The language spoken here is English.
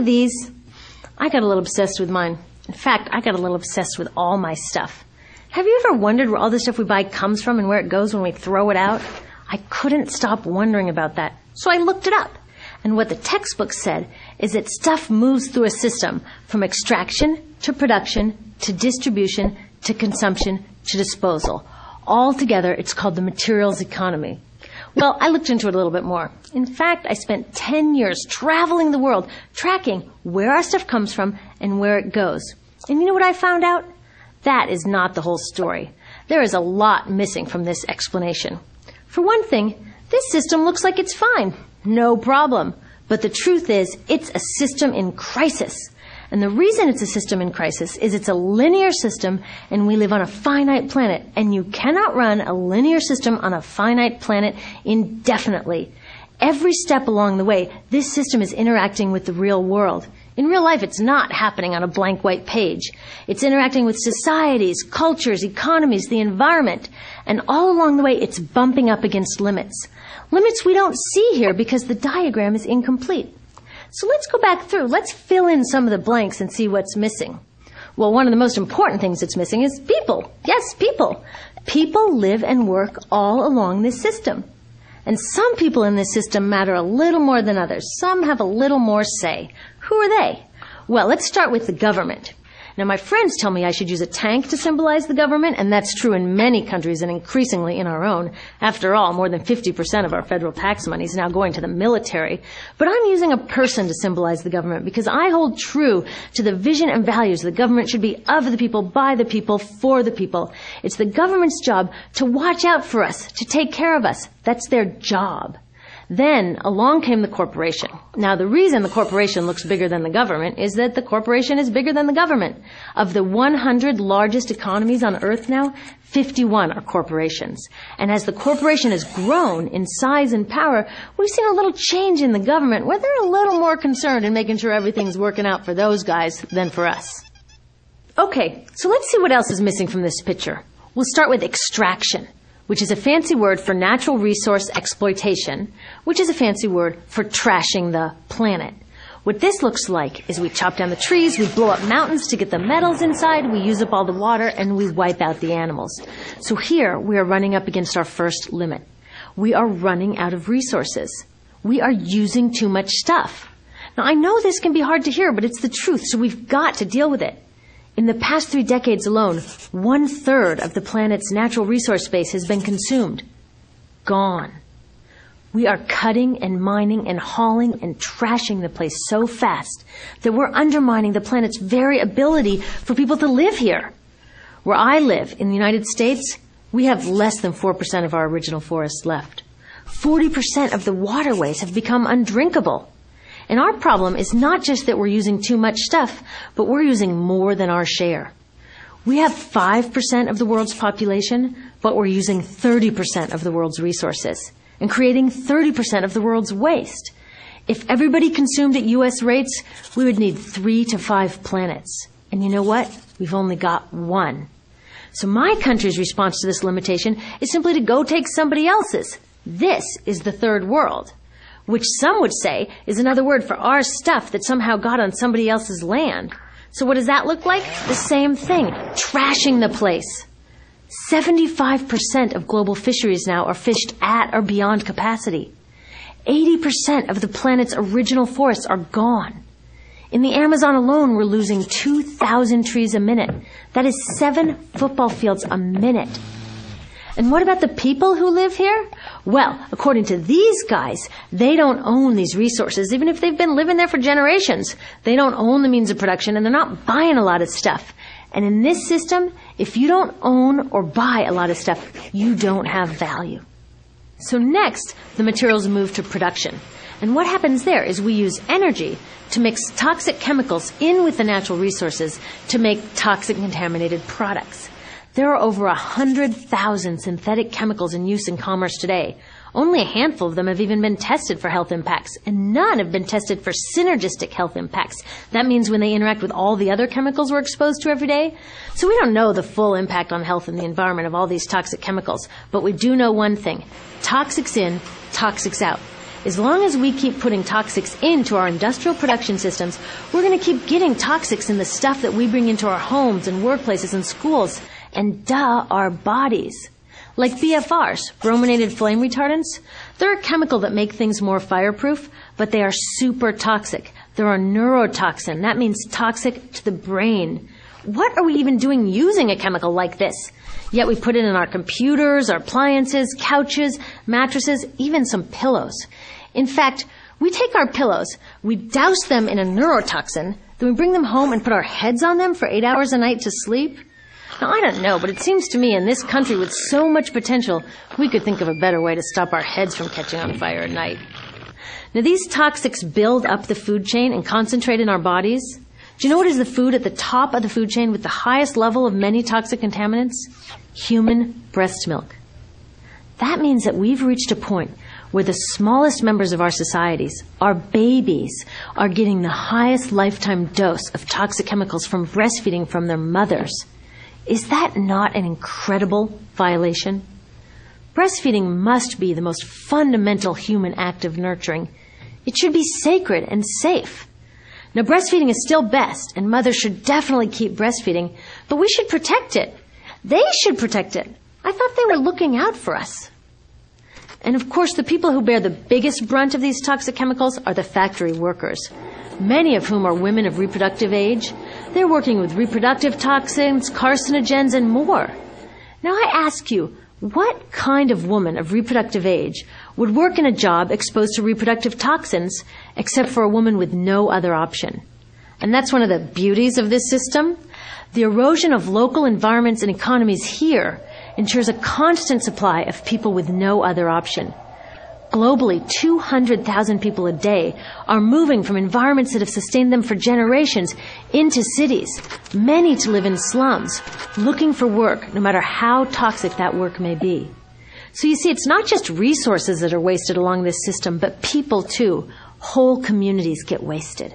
These, I got a little obsessed with mine. In fact, I got a little obsessed with all my stuff. Have you ever wondered where all the stuff we buy comes from and where it goes when we throw it out? I couldn't stop wondering about that, so I looked it up. And what the textbook said is that stuff moves through a system from extraction to production to distribution to consumption to disposal. All together, it's called the materials economy. Well, I looked into it a little bit more. In fact, I spent 10 years traveling the world, tracking where our stuff comes from and where it goes. And you know what I found out? That is not the whole story. There is a lot missing from this explanation. For one thing, this system looks like it's fine. No problem. But the truth is, it's a system in crisis. And the reason it's a system in crisis is it's a linear system and we live on a finite planet. And you cannot run a linear system on a finite planet indefinitely. Every step along the way, this system is interacting with the real world. In real life, it's not happening on a blank white page. It's interacting with societies, cultures, economies, the environment. And all along the way, it's bumping up against limits. Limits we don't see here because the diagram is incomplete. So let's go back through. Let's fill in some of the blanks and see what's missing. Well, one of the most important things that's missing is people. Yes, people. People live and work all along this system. And some people in this system matter a little more than others. Some have a little more say. Who are they? Well, let's start with the government. Now, my friends tell me I should use a tank to symbolize the government, and that's true in many countries and increasingly in our own. After all, more than 50% of our federal tax money is now going to the military. But I'm using a person to symbolize the government because I hold true to the vision and values the government should be of the people, by the people, for the people. It's the government's job to watch out for us, to take care of us. That's their job. Then along came the corporation. Now, the reason the corporation looks bigger than the government is that the corporation is bigger than the government. Of the 100 largest economies on Earth now, 51 are corporations. And as the corporation has grown in size and power, we've seen a little change in the government where they're a little more concerned in making sure everything's working out for those guys than for us. Okay, so let's see what else is missing from this picture. We'll start with extraction, which is a fancy word for natural resource exploitation, which is a fancy word for trashing the planet. What this looks like is we chop down the trees, we blow up mountains to get the metals inside, we use up all the water, and we wipe out the animals. So here we are running up against our first limit. We are running out of resources. We are using too much stuff. Now, I know this can be hard to hear, but it's the truth, so we've got to deal with it. In the past 3 decades alone, 1/3 of the planet's natural resource base has been consumed. Gone. We are cutting and mining and hauling and trashing the place so fast that we're undermining the planet's very ability for people to live here. Where I live, in the United States, we have less than 4% of our original forests left. 40% of the waterways have become undrinkable. And our problem is not just that we're using too much stuff, but we're using more than our share. We have 5% of the world's population, but we're using 30% of the world's resources and creating 30% of the world's waste. If everybody consumed at U.S. rates, we would need 3 to 5 planets. And you know what? We've only got 1. So my country's response to this limitation is simply to go take somebody else's. This is the third world, which some would say is another word for our stuff that somehow got on somebody else's land. So what does that look like? The same thing, trashing the place. 75% of global fisheries now are fished at or beyond capacity. 80% of the planet's original forests are gone. In the Amazon alone, we're losing 2,000 trees a minute. That is 7 football fields a minute. And what about the people who live here? Well, according to these guys, they don't own these resources, even if they've been living there for generations. They don't own the means of production, and they're not buying a lot of stuff. And in this system, if you don't own or buy a lot of stuff, you don't have value. So next, the materials move to production. And what happens there is we use energy to mix toxic chemicals in with the natural resources to make toxic contaminated products. There are over 100,000 synthetic chemicals in use in commerce today. Only a handful of them have even been tested for health impacts, and none have been tested for synergistic health impacts. That means when they interact with all the other chemicals we're exposed to every day. So we don't know the full impact on health and the environment of all these toxic chemicals, but we do know one thing. Toxics in, toxics out. As long as we keep putting toxics into our industrial production systems, we're going to keep getting toxics in the stuff that we bring into our homes and workplaces and schools, and our bodies. Like BFRs, brominated flame retardants, they're a chemical that make things more fireproof, but they are super toxic. They're a neurotoxin. That means toxic to the brain. What are we even doing using a chemical like this? Yet we put it in our computers, our appliances, couches, mattresses, even some pillows. In fact, we take our pillows, we douse them in a neurotoxin, then we bring them home and put our heads on them for 8 hours a night to sleep. Now, I don't know, but it seems to me in this country with so much potential, we could think of a better way to stop our heads from catching on fire at night. Now, these toxics build up the food chain and concentrate in our bodies. Do you know what is the food at the top of the food chain with the highest level of many toxic contaminants? Human breast milk. That means that we've reached a point where the smallest members of our societies, our babies, are getting the highest lifetime dose of toxic chemicals from breastfeeding from their mothers. Is that not an incredible violation? Breastfeeding must be the most fundamental human act of nurturing. It should be sacred and safe. Now, breastfeeding is still best, and mothers should definitely keep breastfeeding, but we should protect it. They should protect it. I thought they were looking out for us. And of course, the people who bear the biggest brunt of these toxic chemicals are the factory workers, many of whom are women of reproductive age. They're working with reproductive toxins, carcinogens, and more. Now I ask you, what kind of woman of reproductive age would work in a job exposed to reproductive toxins except for a woman with no other option? And that's one of the beauties of this system. The erosion of local environments and economies here ensures a constant supply of people with no other option. Globally, 200,000 people a day are moving from environments that have sustained them for generations into cities, many to live in slums, looking for work, no matter how toxic that work may be. So you see, it's not just resources that are wasted along this system, but people too. Whole communities get wasted.